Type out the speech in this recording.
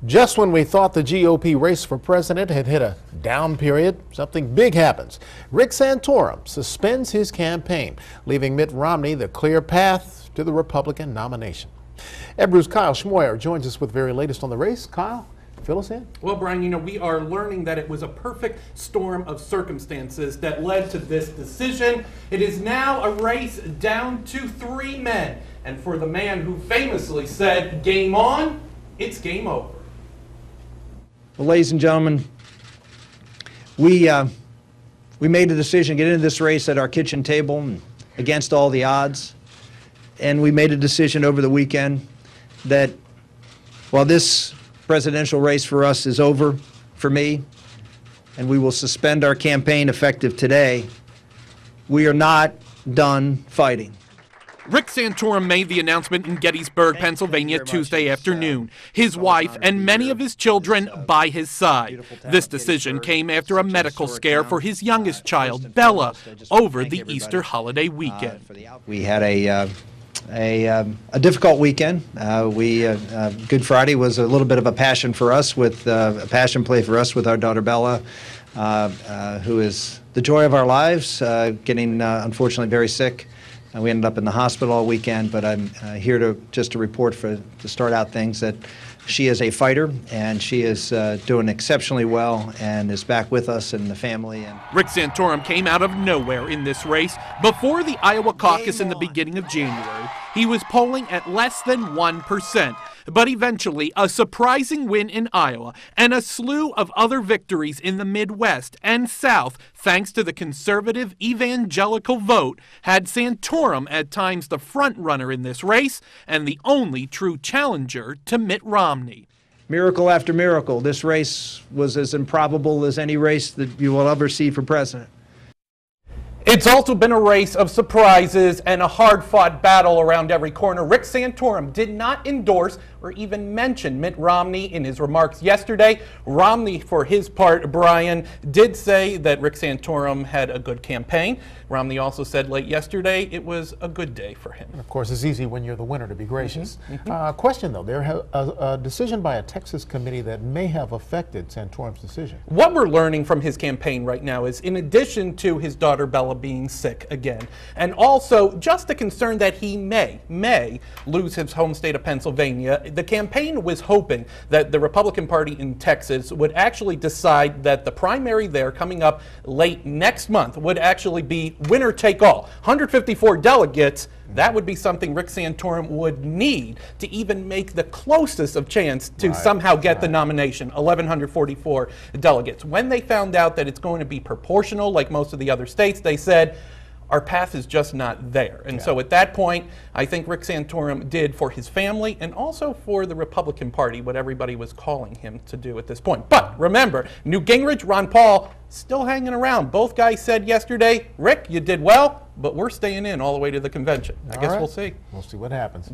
Just when we thought the GOP race for president had hit a down period, something big happens. Rick Santorum suspends his campaign, leaving Mitt Romney the clear path to the Republican nomination. Ebru's Kyle Schmoyer joins us with the very latest on the race. Kyle, fill us in. Well, Brian, we are learning that it was a perfect storm of circumstances that led to this decision. It is now a race down to 3 men. And for the man who famously said, "Game on," it's game over. Well, ladies and gentlemen, we made a decision to get into this race at our kitchen table and against all the odds. And we made a decision over the weekend that while this presidential race for us is over for me, and we will suspend our campaign effective today, we are not done fighting. Rick Santorum made the announcement in Gettysburg, Pennsylvania, Tuesday afternoon. His wife and many of his children by his side. This decision came after a medical scare for his youngest child, Bella, over the Easter holiday weekend. We had a difficult weekend. Good Friday was a little bit of a passion for us, with a passion play for us with our daughter Bella, who is the joy of our lives, getting unfortunately very sick. We ended up in the hospital all weekend, but I'm here to report to start out things that she is a fighter, and she is doing exceptionally well and is back with us and the family. Rick Santorum came out of nowhere in this race. Before the Iowa caucus in the beginning of January, he was polling at less than 1%. But eventually, a surprising win in Iowa and a slew of other victories in the Midwest and South, thanks to the conservative evangelical vote, had Santorum at times the front runner in this race and the only true challenger to Mitt Romney. Miracle after miracle, this race was as improbable as any race that you will ever see for president. It's also been a race of surprises and a hard-fought battle around every corner. Rick Santorum did not endorse or even mention Mitt Romney in his remarks yesterday. Romney, for his part, Brian, did say that Rick Santorum had a good campaign. Romney also said late yesterday it was a good day for him. And of course, it's easy when you're the winner to be gracious. Question though, there a decision by a Texas committee that may have affected Santorum's decision. What we're learning from his campaign right now is, in addition to his daughter Bella being sick again, and also just the concern that he may lose his home state of Pennsylvania, the campaign was hoping that the Republican Party in Texas would actually decide that the primary there coming up late next month would actually be winner take all. 154 delegates, that would be something Rick Santorum would need to even make the closest of chance to somehow get the nomination, 1,144 delegates. When they found out that it's going to be proportional like most of the other states, they said, our path is just not there. And so at that point, I think Rick Santorum did for his family and also for the Republican Party what everybody was calling him to do at this point. But remember, Newt Gingrich, Ron Paul, still hanging around. Both guys said yesterday, Rick, you did well, but we're staying in all the way to the convention. I guess we'll see. We'll see what happens.